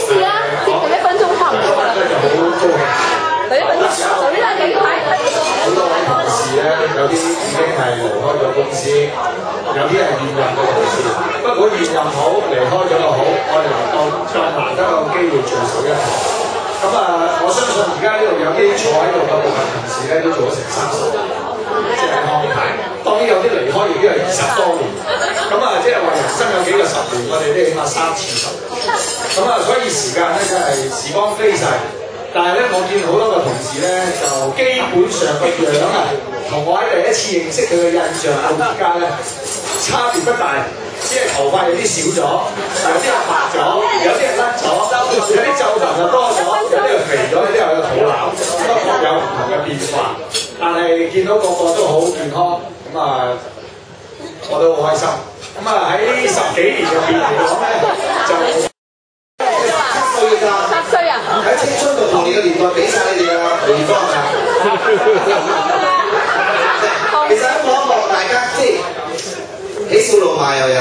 試啦，接近1分鐘差唔多啦。第1分鐘水啦，幾快！好多位同事咧，有啲已經係離開咗公司，有啲係現任嘅同事。不管現任好，離開咗又好，我哋能夠咁難得有機會聚首一堂。咁我相信而家呢度有啲坐喺度嘅部分同事咧，都做咗成30年，即係康泰。當然有啲離開已經係20多年。即係話人生有幾個10年，我哋都起碼30-40年。所以時間咧真係時光飛逝。但係咧，我見好多個同事咧，就基本上個樣啊，同我喺第一次認識佢嘅印象到而家咧，差別不大，只係頭髮有啲少咗，有啲係白咗，有啲係甩咗，有啲皺紋就多咗，有啲係肥咗，有啲係有肚腩，都各有唔同嘅變化。但係見到個個都好健康，我都好開心。喺呢10幾年入邊嚟講咧，就8歲啊！喺青春度同你嘅年代比晒你哋啊，回光啊！其實一望大家即係喜笑怒罵又有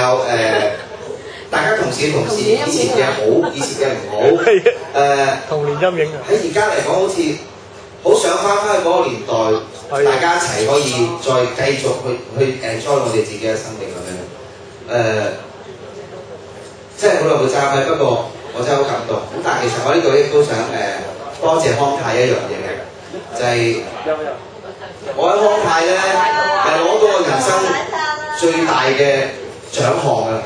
大家同事以前嘅好，以前嘅唔好，童年陰影啊！喺而家嚟講，好似好想翻返去嗰個年代，大家一齊可以再繼續去enjoy我哋自己嘅生命咁樣。真係好耐冇爭啦，不過我真係好感動。咁但係其實我呢度亦都想多謝康泰一樣嘢嘅，就係、我喺康泰咧係攞到我人生最大嘅獎項㗎，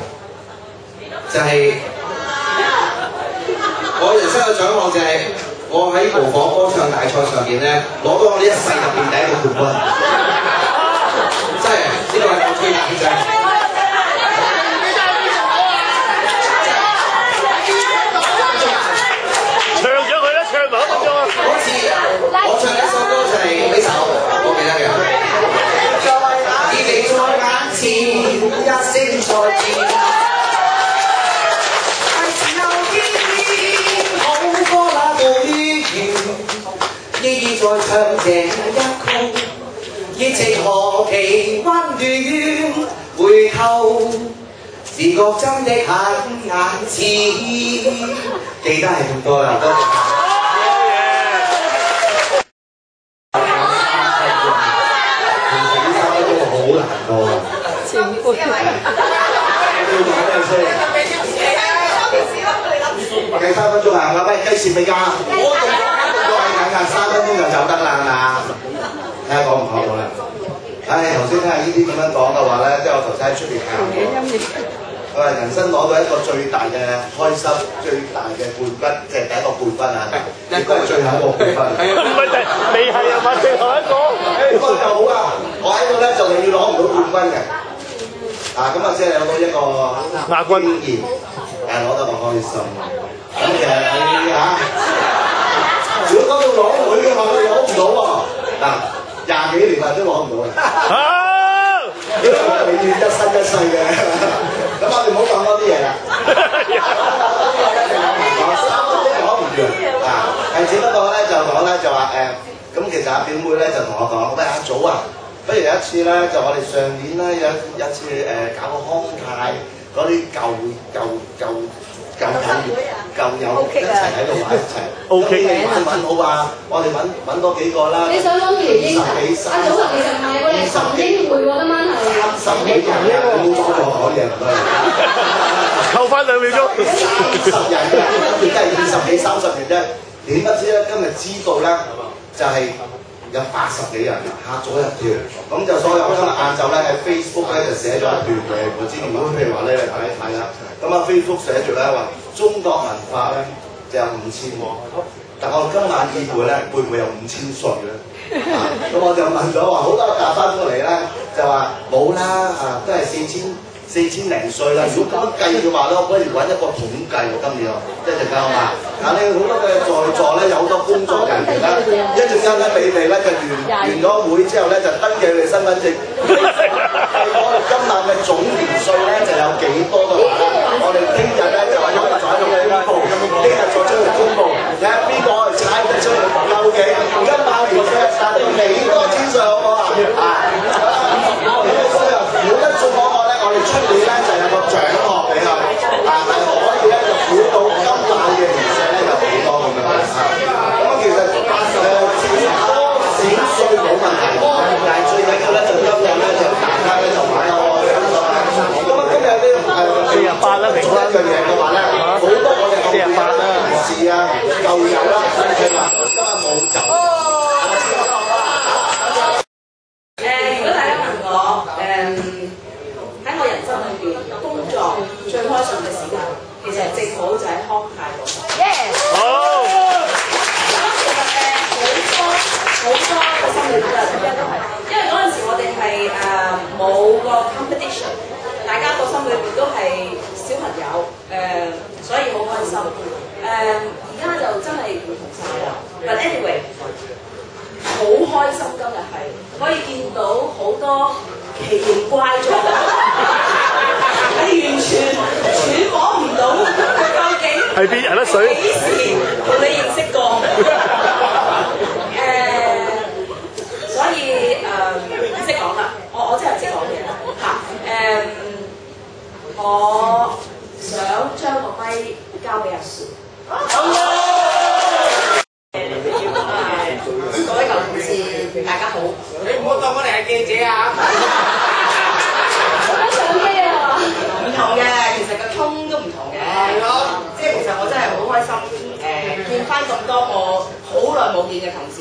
就係、我人生嘅獎項就係我喺模仿歌唱大賽上邊咧攞到我呢一世入邊第1個冠軍，真係呢個係我最大嘅獎。我唱一首歌就係呢首，我記得嘅。已經在眼前，一聲再見。係時候見面，好歌那度於言，依依再唱這一曲，熱情何其溫暖，回頭時覺真的很眼前。記得係咁多啦，多謝。好難過啊！前輩，要講咩先？計3分鐘啊！喂，計時未㗎？我仲講緊㗎，3分鐘就走得啦，係嘛？睇下講唔講到啦？頭先聽下呢啲咁樣講嘅話咧，即係我頭先喺出邊教過。我話人生攞到一個最大嘅開心、最大嘅冠軍，即係第1個冠軍啊！應該係最後一個冠軍。唔係未係啊嘛，最後一個。咁就好啊！我喺度咧就係要攞唔到冠軍嘅。咁即係攞到一個亞軍經驗，攞得我開心。咁其實你如果講到攞會嘅話，你攞唔到喎。20幾年啦都攞唔到嘅。永遠一生一世嘅。咁我哋唔好講多啲嘢啦。3分鐘講唔完。只不過咧就講咧就話咁其實阿表妹咧就同我講，喂，阿祖啊，不如有一次咧就我哋上年咧有一次搞個康泰嗰啲舊友一齊喺度玩一齊。O K 嘅，揾好啊！我哋揾多幾個啦。你想講原英啊？阿祖啊，其實唔係我哋10英會喎，今晚係30幾人嘅，你冇阻住我講嘢唔該。扣翻2秒鐘。30人嘅，而家係20幾30人啫。點不知咧？今日知道咧，就係有80幾人嚇咗一跳。咁就所以我今日晏晝咧喺 Facebook 咧就寫咗一段嘅，我知如果譬如話咧你睇一睇啦。咁Facebook 寫住咧話中國文化咧就有5000喎，但我今晚議會咧會唔會有5000歲咧？咁我就問咗話好多答翻出嚟咧，就話冇啦，都係4000零歲啦。如果咁樣計嘅話咧，我不如揾一個統計喎，今年一陣間好嘛？你好多嘅在座咧，有好多工作人員啦，一陣間咧你哋咧就完咗會之後咧就登記你身份證，我哋今晚嘅總年歲咧就有幾多嘅話咧，我哋聽日咧就話可以再做公佈，聽日再出去公佈，睇下邊個可以踩得出去究竟今晚年歲達到幾多千歲好唔好啊？所以估得中嗰個咧，我哋出年咧就有個獎項俾佢，係可以咧就估到今晚嘅年歲。48啦，事啊，舊友啦，佢話今日冇走。如果大家問我喺我人生裏邊工作最開心嘅時間，其實正好就喺康泰嗰度。好。好多嘅心裏邊都係，因為嗰陣時我哋係冇個 competition， 大家個心裏邊都係小朋友所以好開心。而家就真係唔同晒啦。But anyway， 好開心今日係可以見到好多奇形怪狀，你完全揣摩唔到究竟係邊人得水？幾時同你認識過？所以唔識講啦，我真係唔識講嘢啦嚇。我想將個咪交俾阿樹。各位舊同事，大家好。你唔好當我哋係記者啊！上機啊！唔同嘅，其實個通都唔同嘅。係咯，即係其實我真係好開心見翻咁多我好耐冇見嘅同事。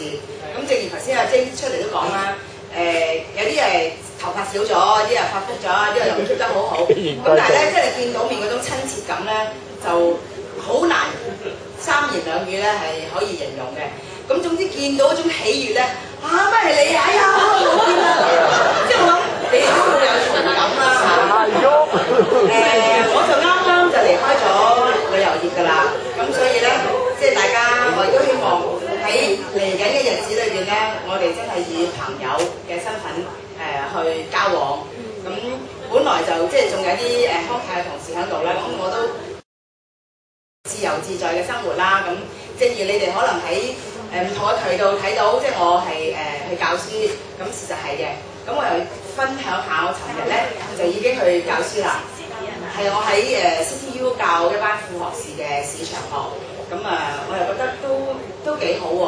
咁正如頭先阿晶出嚟都講啦，有啲係頭髮少咗，有啲係發福咗，有啲又 keep 得好好。咁但係咧，即係見到面嗰種親切感咧，就好難三言兩語咧係可以形容嘅。咁總之見到嗰種喜悅咧，乜係你啊？哎呀，好見啦！即係我諗你哋都會有同感啦嚇。我就啱啱就離開咗旅遊業㗎啦，咁所以咧，即係大家我亦都希望喺嚟緊嘅日子裏邊咧，我哋真係以朋友嘅身份去交往。咁本來就即係仲有啲康泰嘅同事喺度啦，咁我都自由自在嘅生活啦。咁正如你哋可能喺唔同嘅渠道睇到，即係我係去教書，咁事實係嘅。咁我又分享下，我尋日咧就已經去教書啦。係我喺CTU 教一班副學士嘅市場學，咁我又覺得都幾好喎。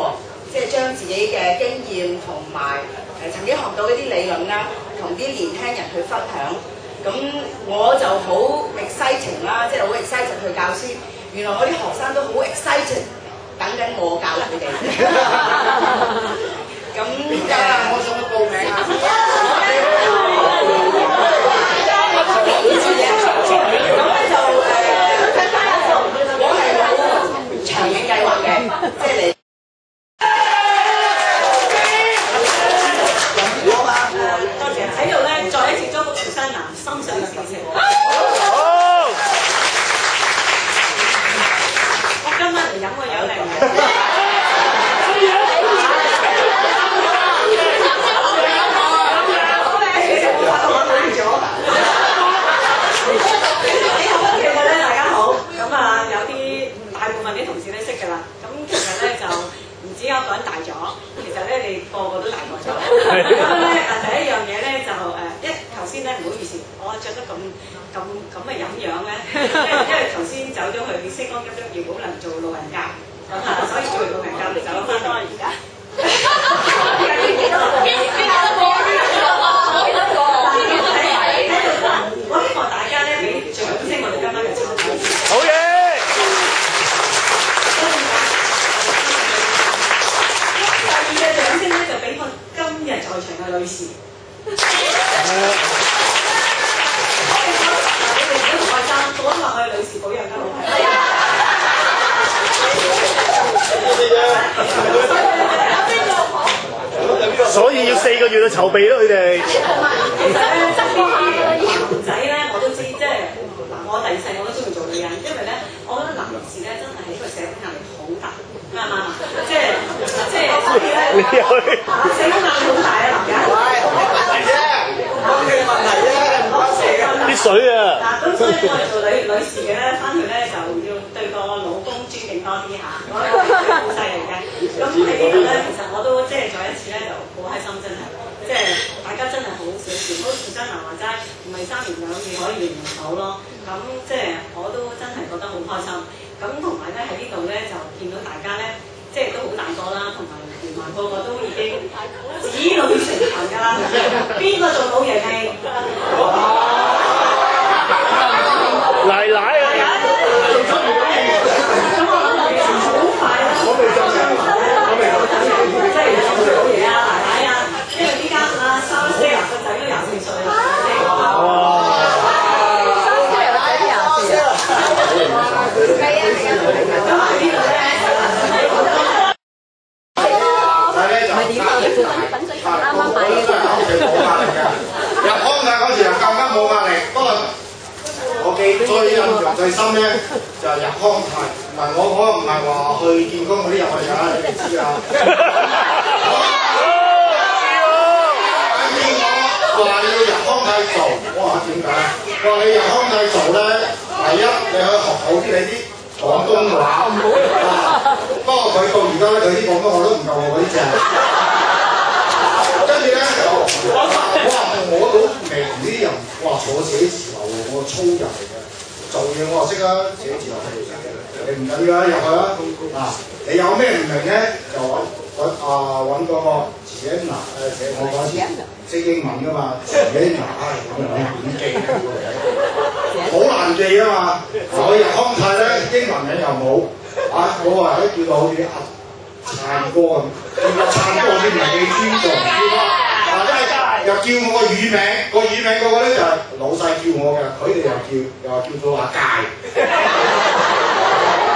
即係將自己嘅經驗同埋曾經學到嗰啲理論啦，同啲年輕人去分享。咁我就好 exciting 啦，即係好 excited 去教書。原來我啲學生都好 excited。等緊我教佢哋，咁我想去報名啊！咁咧就我係好長遠計劃嘅，即係嚟。多謝喺度咧，再一次祝福曹生南心想事成。我今晚嚟飲個有靚嘅。啲同事都識㗎啦，咁其實咧就唔止有一個人大咗，其實咧你個個都大個咗。咁咧第一樣嘢咧就頭先咧唔好意思，我着得咁嘅飲樣咧，因為頭先走咗去星光急中葉寶能做老人家，所以做完老人家就走咗翻嚟而家。我希望大家咧俾掌聲我哋今晚嘅參與。好嘢！嘅掌聲咧就俾我今日在場嘅女士。你哋唔好開心，我都話我係女士保養得好係。所以要4個月去籌備咯，佢哋。其實咧側邊啲男仔咧，我都知，即係我第世我都中意做女人，因為咧，我覺得男士咧真係喺呢個社會壓力好大。啱唔啱啊？即係所以咧，社會壓力好大啊！男人，問題啫，唔關事嘅。啲水啊！咁所以我哋做女士嘅咧，翻去咧就要對個老公尊敬多啲嚇，我覺得好犀利嘅。咁喺呢度咧，其實我都即係再一次咧就好開心，真係，即係大家真係好少見，好似張南話齋，唔係3言2語可以形容到咯。咁即係我都真係覺得好開心。咁同埋咧喺呢度咧就見到大家咧，即係都好大個啦，同埋原來個個都已經子女成群㗎啦。邊個做老爺係？奶奶啊！康泰，唔係我唔係話去見工嗰啲入去㗎，你哋知啊。見我話要入康泰做，我話點解？我話你入康泰做咧，第一你可以學好啲你啲廣東話啊。不過佢到而家咧，佢啲廣東話都唔夠我嗰啲正。跟住咧，我老明啲人，哇！我寫字樓，我粗人嚟嘅，做嘢我就識啦，寫字樓你唔緊要啦，入去啦。啊，你有咩唔明咧，就揾嗰個寫嗱寫我嗰時識英文噶嘛，寫嗱咁樣點記咧？好難記啊嘛！我入康泰咧，英文名又冇啊，我話咧叫到好似燦哥咁，叫燦哥先唔係幾尊重，叫啊！又叫我個乳名，個乳名嗰個咧就係老細叫我嘅，佢哋又話叫做阿介，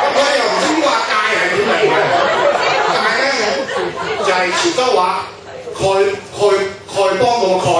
咁我又唔知個阿介係點嚟嘅，介咧就係潮州話丐幫個丐。